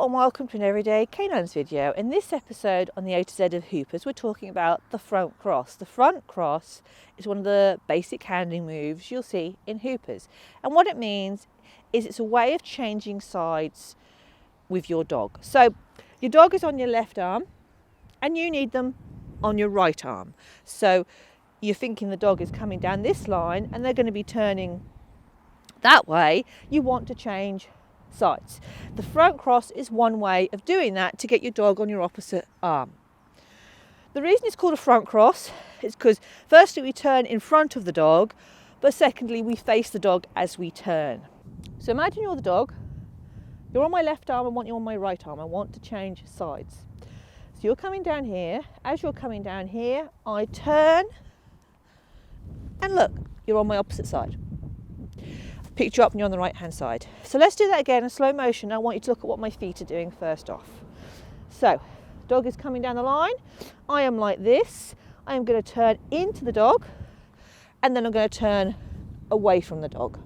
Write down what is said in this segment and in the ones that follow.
and welcome to an everyday canines video. In this episode on the A to Z of Hoopers, we're talking about the front cross. The front cross is one of the basic handling moves you'll see in Hoopers. And what it means is it's a way of changing sides with your dog. So your dog is on your left arm and you need them on your right arm. So you're thinking the dog is coming down this line and they're going to be turning that way. You want to change sides. The front cross is one way of doing that to get your dog on your opposite arm. The reason it's called a front cross is because firstly we turn in front of the dog, but secondly we face the dog as we turn. So imagine you're the dog, you're on my left arm, I want you on my right arm, I want to change sides. So you're coming down here, as you're coming down here, I turn and look, you're on my opposite side. Picked you up and you're on the right hand side. So let's do that again in slow motion. I want you to look at what my feet are doing first off. So dog is coming down the line. I am like this. I am going to turn into the dog and then I'm going to turn away from the dog.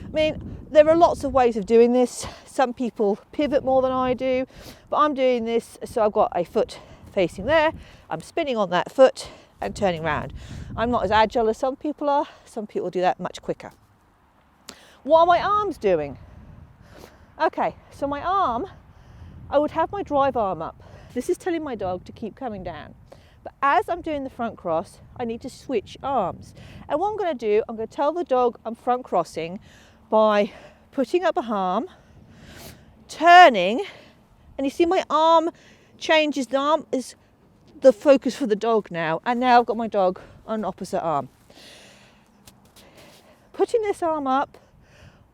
I mean, there are lots of ways of doing this. Some people pivot more than I do, but I'm doing this so I've got a foot facing there. I'm spinning on that foot and turning around. I'm not as agile as some people are. Some people do that much quicker. What are my arms doing? Okay, so my arm, I would have my drive arm up. This is telling my dog to keep coming down. But as I'm doing the front cross, I need to switch arms. And what I'm going to do, I'm going to tell the dog I'm front crossing by putting up a arm, turning, and you see my arm changes. The arm is the focus for the dog now. And now I've got my dog on the opposite arm. Putting this arm up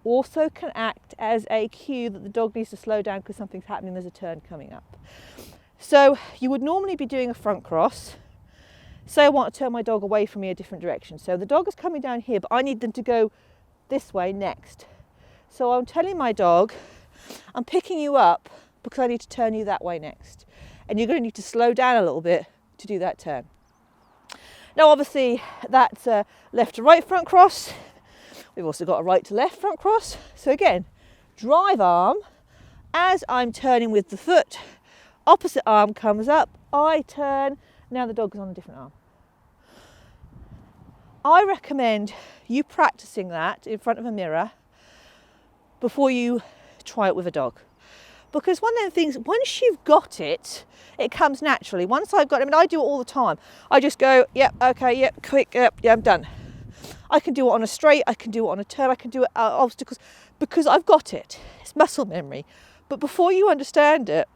also can act as a cue that the dog needs to slow down because something's happening, there's a turn coming up. So you would normally be doing a front cross. Say I want to turn my dog away from me a different direction. So the dog is coming down here, but I need them to go this way next. So I'm telling my dog, I'm picking you up because I need to turn you that way next. And you're going to need to slow down a little bit to do that turn. Now obviously that's a left to right front cross. We've also got a right to left front cross. So again, drive arm, as I'm turning with the foot, opposite arm comes up, I turn, now the dog is on a different arm. I recommend you practicing that in front of a mirror before you try it with a dog. Because one of the things, once you've got it, it comes naturally. Once I've got it, I mean, I do it all the time. I just go, yep, okay, yep, quick, yep, yeah, I'm done. I can do it on a straight, I can do it on a turn, I can do it at obstacles because I've got it. It's muscle memory. But before you understand it,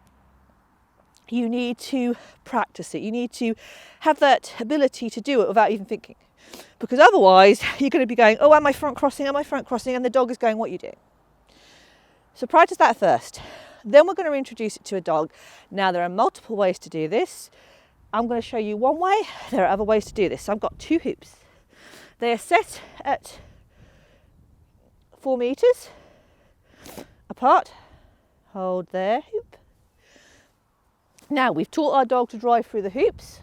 you need to practice it. You need to have that ability to do it without even thinking. Because otherwise, you're going to be going, oh, am I front crossing? Am I front crossing? And the dog is going, what are you doing? So practice that first. Then we're going to introduce it to a dog. Now, there are multiple ways to do this. I'm going to show you one way. There are other ways to do this. So I've got two hoops. They are set at 4 meters apart. Hold there, hoop. Now we've taught our dog to drive through the hoops.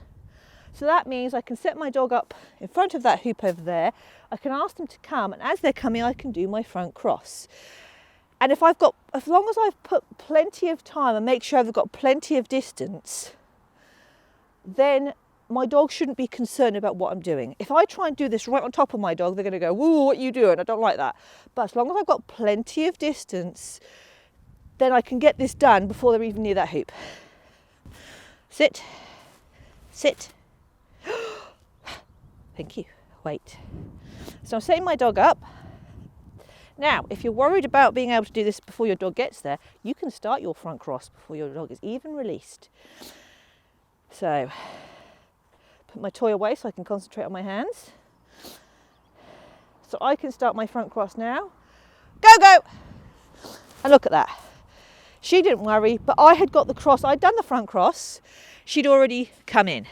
So that means I can set my dog up in front of that hoop over there. I can ask them to come, and as they're coming, I can do my front cross. And as long as I've put plenty of time and make sure I've got plenty of distance, then my dog shouldn't be concerned about what I'm doing. If I try and do this right on top of my dog, they're going to go, whoa, what are you doing? I don't like that. But as long as I've got plenty of distance, then I can get this done before they're even near that hoop. Sit, sit. Thank you, wait. So I'm setting my dog up. Now, if you're worried about being able to do this before your dog gets there, you can start your front cross before your dog is even released. So, put my toy away so I can concentrate on my hands. So I can start my front cross now. Go, go! And look at that. She didn't worry, but I had got the cross. I'd done the front cross. She'd already come in.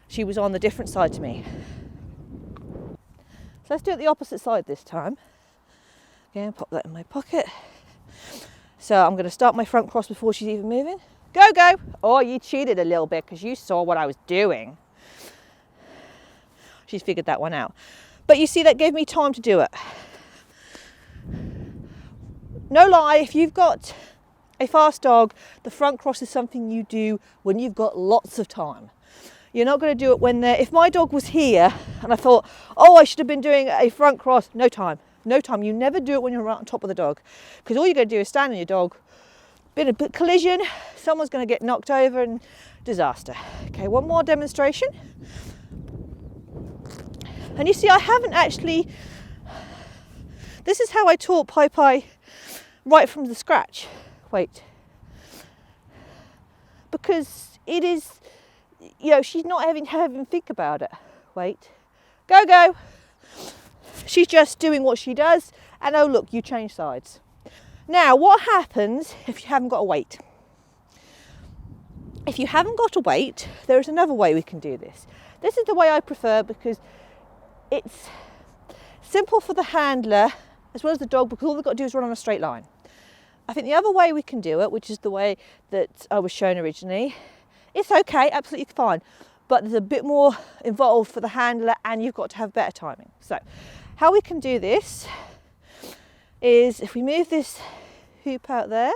She was on the different side to me. So let's do it the opposite side this time. Again, pop that in my pocket. So I'm going to start my front cross before she's even moving. Go, go! Oh, you cheated a little bit because you saw what I was doing. She's figured that one out. But you see, that gave me time to do it. No lie, if you've got A fast dog, the front cross is something you do when you've got lots of time. You're not going to do it when they're, if my dog was here and I thought, oh, I should have been doing a front cross, no time. No time. You never do it when you're right on top of the dog, because all you're going to do is stand on your dog, been a bit collision, someone's going to get knocked over and disaster. Okay, one more demonstration. And you see, I haven't actually, this is how I taught Pai Pai right from the scratch. Wait. Because it is, you know, she's not having to think about it. Wait. Go, go. She's just doing what she does. And oh, look, you change sides. Now, what happens if you haven't got a weight? If you haven't got a weight, there is another way we can do this. This is the way I prefer, because it's simple for the handler as well as the dog, because all they've got to do is run on a straight line. I think the other way we can do it, which is the way that I was shown originally, it's okay, absolutely fine, but there's a bit more involved for the handler and you've got to have better timing. So how we can do this is, if we move this hoop out there,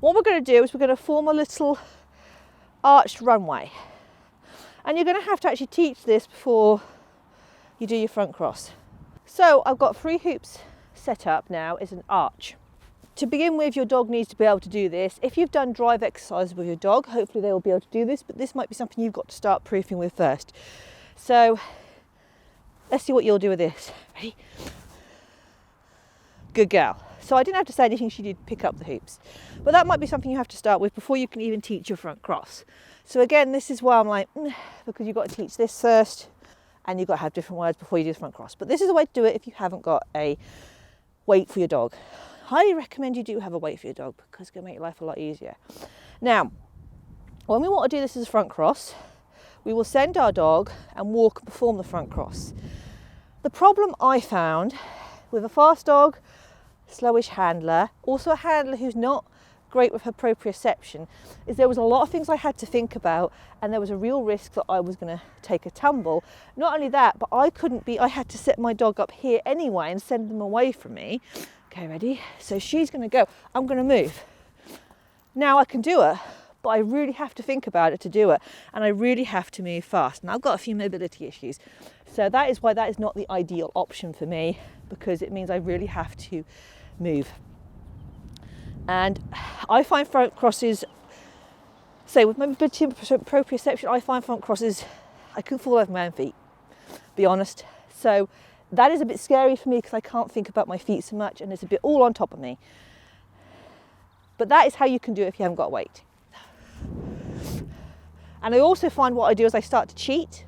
what we're going to do is we're going to form a little arched runway. And you're going to have to actually teach this before you do your front cross. So I've got 3 hoops set up now as an arch. To begin with, your dog needs to be able to do this. If you've done drive exercises with your dog, hopefully they will be able to do this, but this might be something you've got to start proofing with first. So let's see what you'll do with this. Ready? Good girl. So I didn't have to say anything, she did pick up the hoops. But that might be something you have to start with before you can even teach your front cross. So again, this is why I'm like, because you've got to teach this first, and you've got to have different words before you do the front cross. But this is a way to do it if you haven't got a weight for your dog. Highly recommend you do have a weight for your dog, because it's going to make your life a lot easier. Now, when we want to do this as a front cross, we will send our dog and walk and perform the front cross. The problem I found with a fast dog, slowish handler, also a handler who's not great with her proprioception, is there was a lot of things I had to think about, and there was a real risk that I was going to take a tumble. Not only that, but I had to set my dog up here anyway and send them away from me. Okay, ready? So she's going to go, I'm going to move. Now I can do it, but I really have to think about it to do it, and I really have to move fast. And I've got a few mobility issues. So that is why that is not the ideal option for me, because it means I really have to move. And I find front crosses, say with my mobility and proprioception, I find front crosses, I can fall over my own feet, be honest. So that is a bit scary for me, because I can't think about my feet so much and it's a bit all on top of me. But that is how you can do it if you haven't got weight. And I also find what I do is I start to cheat.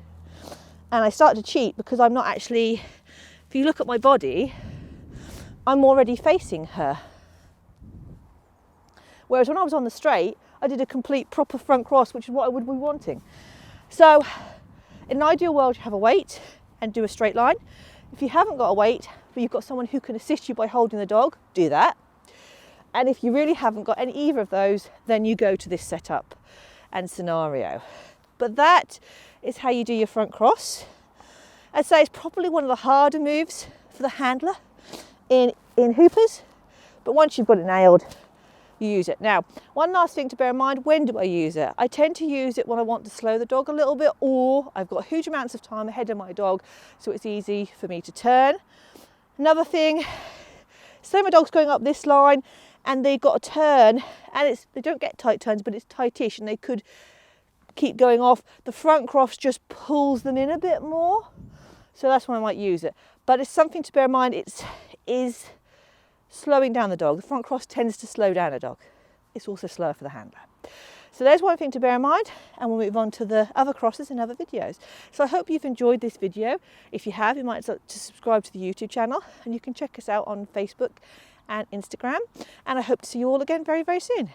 And I start to cheat because I'm not actually, if you look at my body, I'm already facing her. Whereas when I was on the straight, I did a complete proper front cross, which is what I would be wanting. So in an ideal world, you have a weight and do a straight line. If you haven't got a weight, but you've got someone who can assist you by holding the dog, do that. And if you really haven't got either of those, then you go to this setup and scenario. But that is how you do your front cross. I'd say it's probably one of the harder moves for the handler in hoopers, but once you've got it nailed, you use it. Now, one last thing to bear in mind, when do I use it? I tend to use it when I want to slow the dog a little bit, or I've got huge amounts of time ahead of my dog, so it's easy for me to turn. Another thing, say my dog's going up this line and they've got a turn, and they don't get tight turns, but it's tightish and they could keep going off. The front cross just pulls them in a bit more, so that's when I might use it. But it's something to bear in mind, it is slowing down the dog. The front cross tends to slow down a dog. It's also slower for the handler. So there's one thing to bear in mind, and we'll move on to the other crosses in other videos. So I hope you've enjoyed this video. If you have, you might like to subscribe to the YouTube channel, and you can check us out on Facebook and Instagram. And I hope to see you all again very, very soon.